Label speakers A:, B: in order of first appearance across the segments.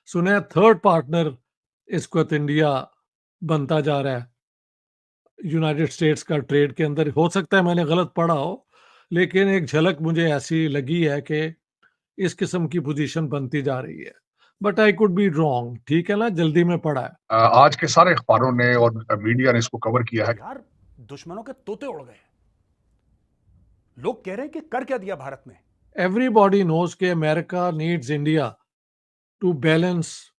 A: सुना है third partner इस वक्त इंडिया बनता जा रहा है यूनाइटेड स्टेट्स का ट्रेड के अंदर। हो सकता है मैंने गलत पढ़ा हो, लेकिन एक झलक मुझे ऐसी लगी है कि इस किस्म की पोजीशन बनती जा रही है। But I could be wrong, ठीक है ना, जल्दी में पढ़ा है।
B: आज के सारे अखबारों ने और मीडिया ने इसको कवर किया है।
C: यार, दुश्मनों के तोते उड़ गए। लोग कह रहे हैं कि कर क्या दिया भारत ने।
A: एवरीबॉडी नोज के America needs India to balance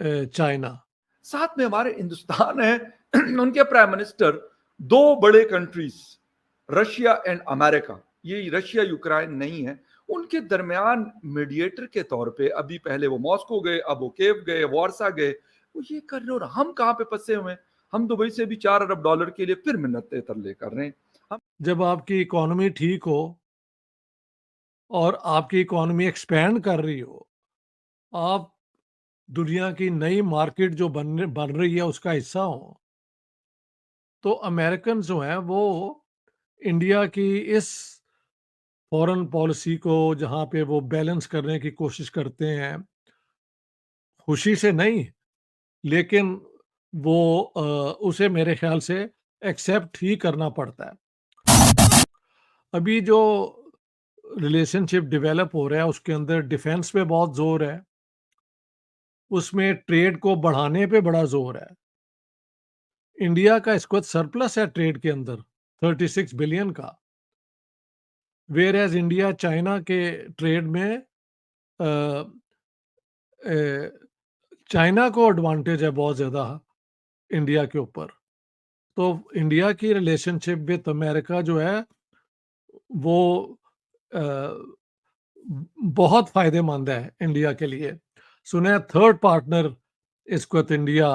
A: China.
D: साथ में हमारे हिंदुस्तान है, उनके प्राइम मिनिस्टर दो बड़े कंट्रीज रशिया एंड अमेरिका, ये रशिया यूक्रेन नहीं है, उनके दरमियान मीडिएटर के तौर पे अभी पहले वो मॉस्को गए, अब वो केव गए, वार्सा गए, वो ये कर रहे हैं। और हम कहाँ पे फंसे हुए हैं? हम दुबई से भी $4 अरब के लिए फिर मिन्नतें तरले कर रहे हैं।
A: जब आपकी इकोनॉमी ठीक हो और आपकी इकोनॉमी एक्सपैंड कर रही हो, आप दुनिया की नई मार्केट जो बन रही है उसका हिस्सा हो, तो अमेरिकन जो हैं वो इंडिया की इस फॉरेन पॉलिसी को जहां पे वो बैलेंस करने की कोशिश करते हैं, खुशी से नहीं, लेकिन वो उसे मेरे ख्याल से एक्सेप्ट ही करना पड़ता है। अभी जो रिलेशनशिप डेवलप हो रहा है उसके अंदर डिफेंस पे बहुत जोर है, उसमें ट्रेड को बढ़ाने पे बड़ा जोर है। इंडिया का इस वक्त सरप्लस है ट्रेड के अंदर 36 बिलियन का, वेयर एज इंडिया चाइना के ट्रेड में चाइना को एडवांटेज है बहुत ज़्यादा इंडिया के ऊपर। तो इंडिया की रिलेशनशिप विद अमेरिका जो है वो अ, बहुत फायदेमंद है इंडिया के लिए। सुना है थर्ड पार्टनर इस वक्त इंडिया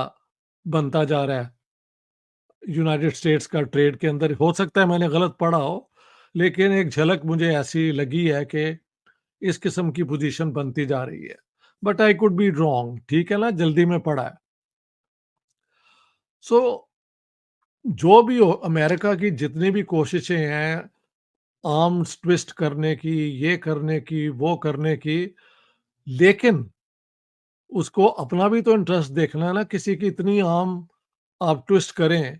A: बनता जा रहा है यूनाइटेड स्टेट्स का ट्रेड के अंदर। हो सकता है मैंने गलत पढ़ा हो, लेकिन एक झलक मुझे ऐसी लगी है कि इस किस्म की पोजीशन बनती जा रही है। But I could be wrong, ठीक है ना, जल्दी में पढ़ा है। सो जो भी हो, अमेरिका की जितनी भी कोशिशें हैं आर्म्स ट्विस्ट करने की, ये करने की, वो करने की, लेकिन उसको अपना भी तो इंटरेस्ट देखना है ना। किसी की इतनी आर्म आप ट्विस्ट करें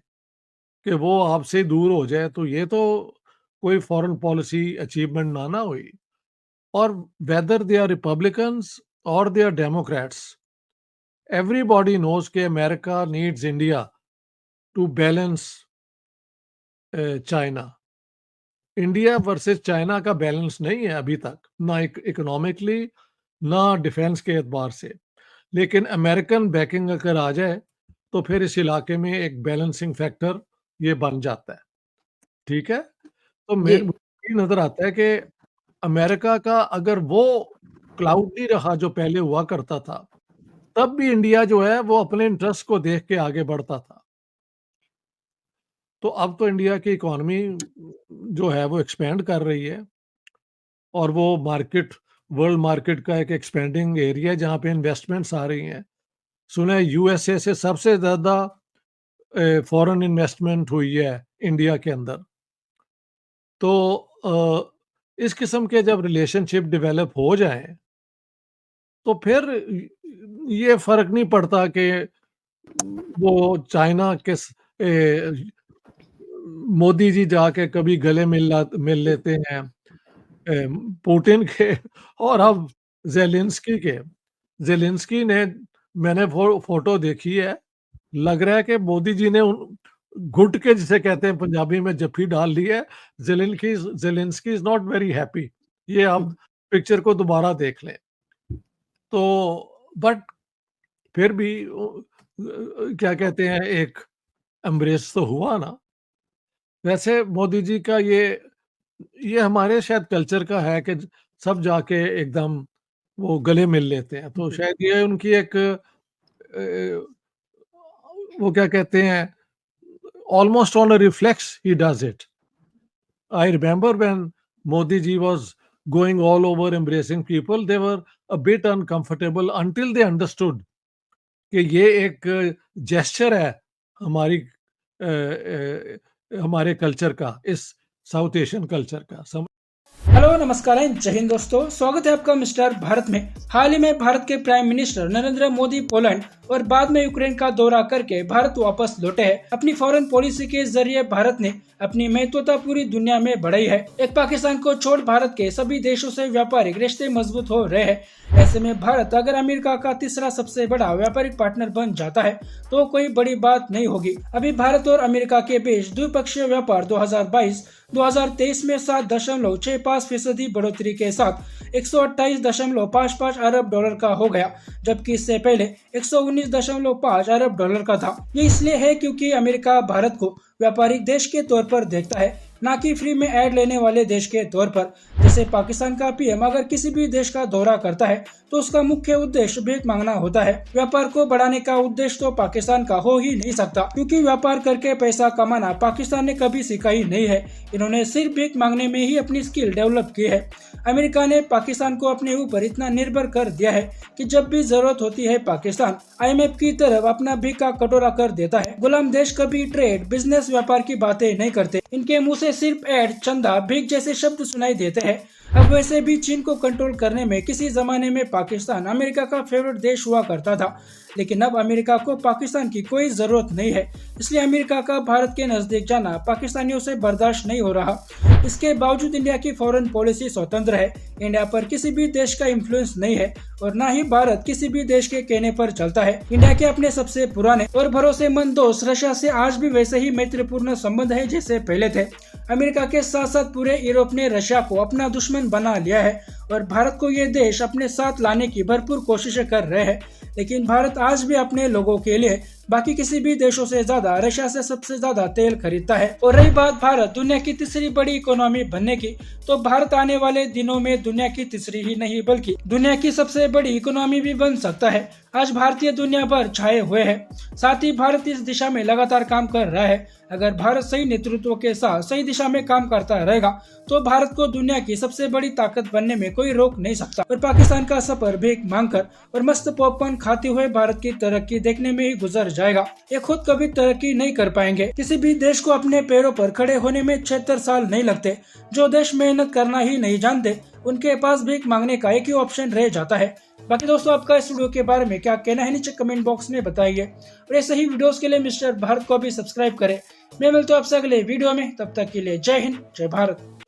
A: कि वो आपसे दूर हो जाए, तो ये तो कोई फॉरेन पॉलिसी अचीवमेंट ना हुई। और वेदर दे आर रिपब्लिकन्स और they are Democrats, everybody knows के America needs India to balance China. India versus China का बैलेंस नहीं है अभी तक, ना इकोनॉमिकली ना डिफेंस के एतबार से। लेकिन अमेरिकन बैकिंग अगर आ जाए तो फिर इस इलाके में एक बैलेंसिंग फैक्टर ये बन जाता है, ठीक है। तो
E: ये
A: मुझे नजर आता है कि अमेरिका का अगर वो क्लाउड नहीं रहा जो पहले हुआ करता था, तब भी इंडिया जो है वो अपने इंटरेस्ट को देख के आगे बढ़ता था। तो अब तो इंडिया की इकोनॉमी जो है वो एक्सपेंड कर रही है और वो मार्केट, वर्ल्ड मार्केट का एक एक्सपेंडिंग एरिया है जहाँ पे इन्वेस्टमेंट्स आ रही हैं। सुना है यूएसए से सबसे ज़्यादा फॉरेन इन्वेस्टमेंट हुई है इंडिया के अंदर। तो इस किस्म के जब रिलेशनशिप डेवलप हो जाएं तो फिर ये फ़र्क नहीं पड़ता कि वो चाइना के मोदी जी जाके कभी गले मिल लेते हैं पुतिन के और अब ज़ेलेंस्की ने, मैंने फोटो देखी है, लग रहा है कि मोदी जी ने घुट के जिसे कहते हैं पंजाबी में जफ्फी डाल ली है। Zelensky is not very happy, ये आप पिक्चर को दोबारा देख लें। तो बट फिर भी क्या कहते हैं, एक एम्ब्रेस तो हुआ ना। वैसे मोदी जी का ये हमारे शायद कल्चर का है कि सब जाके एकदम वो गले मिल लेते हैं, तो शायद ये उनकी एक वो क्या कहते हैं, almost on a reflex he does it. I remember when Modi ji was going all over embracing people, they were a bit uncomfortable until they understood कि ये एक जेस्चर है हमारी हमारे कल्चर का, इस साउथ एशियन कल्चर का।
E: Hello नमस्कार जय हिंद दोस्तों, स्वागत है आपका मिस्टर भारत में। हाल ही में भारत के prime minister Narendra Modi Poland और बाद में यूक्रेन का दौरा करके भारत वापस लौटे हैं। अपनी फॉरेन पॉलिसी के जरिए भारत ने अपनी महत्वता पूरी दुनिया में बढ़ाई है। एक पाकिस्तान को छोड़ भारत के सभी देशों से व्यापारिक रिश्ते मजबूत हो रहे हैं। ऐसे में भारत अगर अमेरिका का तीसरा सबसे बड़ा व्यापारिक पार्टनर बन जाता है तो कोई बड़ी बात नहीं होगी। अभी भारत और अमेरिका के बीच द्विपक्षीय व्यापार 2022-2023 में 7.65% बढ़ोतरी के साथ 128.55 अरब डॉलर का हो गया, जबकि इससे पहले 119.5 अरब डॉलर का था। ये इसलिए है क्योंकि अमेरिका भारत को व्यापारिक देश के तौर पर देखता है, ना कि फ्री में ऐड लेने वाले देश के तौर पर। जैसे पाकिस्तान का पीएम अगर किसी भी देश का दौरा करता है तो उसका मुख्य उद्देश्य भीख मांगना होता है। व्यापार को बढ़ाने का उद्देश्य तो पाकिस्तान का हो ही नहीं सकता, क्योंकि व्यापार करके पैसा कमाना पाकिस्तान ने कभी सीखा ही नहीं है। इन्होंने सिर्फ भीख मांगने में ही अपनी स्किल डेवलप की है। अमेरिका ने पाकिस्तान को अपने ऊपर इतना निर्भर कर दिया है कि जब भी जरूरत होती है पाकिस्तान IMF की तरफ अपना भीख का कटोरा कर देता है। गुलाम देश कभी ट्रेड, बिजनेस, व्यापार की बातें नहीं करते। इनके मुंह से सिर्फ ऐड, चंदा, भीख जैसे शब्द सुनाई देते हैं। अब वैसे भी चीन को कंट्रोल करने में किसी जमाने में पाकिस्तान अमेरिका का फेवरेट देश हुआ करता था, लेकिन अब अमेरिका को पाकिस्तान की कोई जरूरत नहीं है। इसलिए अमेरिका का भारत के नजदीक जाना पाकिस्तानियों से बर्दाश्त नहीं हो रहा। इसके बावजूद इंडिया की फॉरेन पॉलिसी स्वतंत्र है। इंडिया पर किसी भी देश का इन्फ्लुएंस नहीं है और न ही भारत किसी भी देश के कहने पर चलता है। इंडिया के अपने सबसे पुराने और भरोसेमंद दोस्त रशिया से आज भी वैसे ही मैत्रीपूर्ण संबंध है जैसे पहले थे। अमेरिका के साथ साथ पूरे यूरोप ने रशिया को अपना दुश्मन बना लिया है और भारत को ये देश अपने साथ लाने की भरपूर कोशिशें कर रहे हैं। लेकिन भारत आज भी अपने लोगों के लिए बाकी किसी भी देशों से ज्यादा रशिया से सबसे ज्यादा तेल खरीदता है। और रही बात भारत दुनिया की तीसरी बड़ी इकोनॉमी बनने की, तो भारत आने वाले दिनों में दुनिया की तीसरी ही नहीं बल्कि दुनिया की सबसे बड़ी इकोनॉमी भी बन सकता है। आज भारतीय दुनिया भर छाए हुए हैं, साथ ही भारत इस दिशा में लगातार काम कर रहा है। अगर भारत सही नेतृत्व के साथ सही दिशा में काम करता रहेगा तो भारत को दुनिया की सबसे बड़ी ताकत बनने में कोई रोक नहीं सकता। और पाकिस्तान का सफर भीख मांगकर और मस्त पॉपकॉर्न खाते हुए भारत की तरक्की देखने में ही गुजर जाएगा। ये खुद कभी तरक्की नहीं कर पाएंगे। किसी भी देश को अपने पैरों पर खड़े होने में 76 साल नहीं लगते। जो देश मेहनत करना ही नहीं जानते उनके पास भीख मांगने का एक ही ऑप्शन रह जाता है। बाकी दोस्तों, आपका इस वीडियो के बारे में क्या कहना है नीचे कमेंट बॉक्स में बताइए। और ऐसे ही वीडियोस के लिए मिस्टर भारत को भी सब्सक्राइब करें। मैं मिलता हूं आपसे अगले वीडियो में, तब तक के लिए जय हिंद, जय भारत।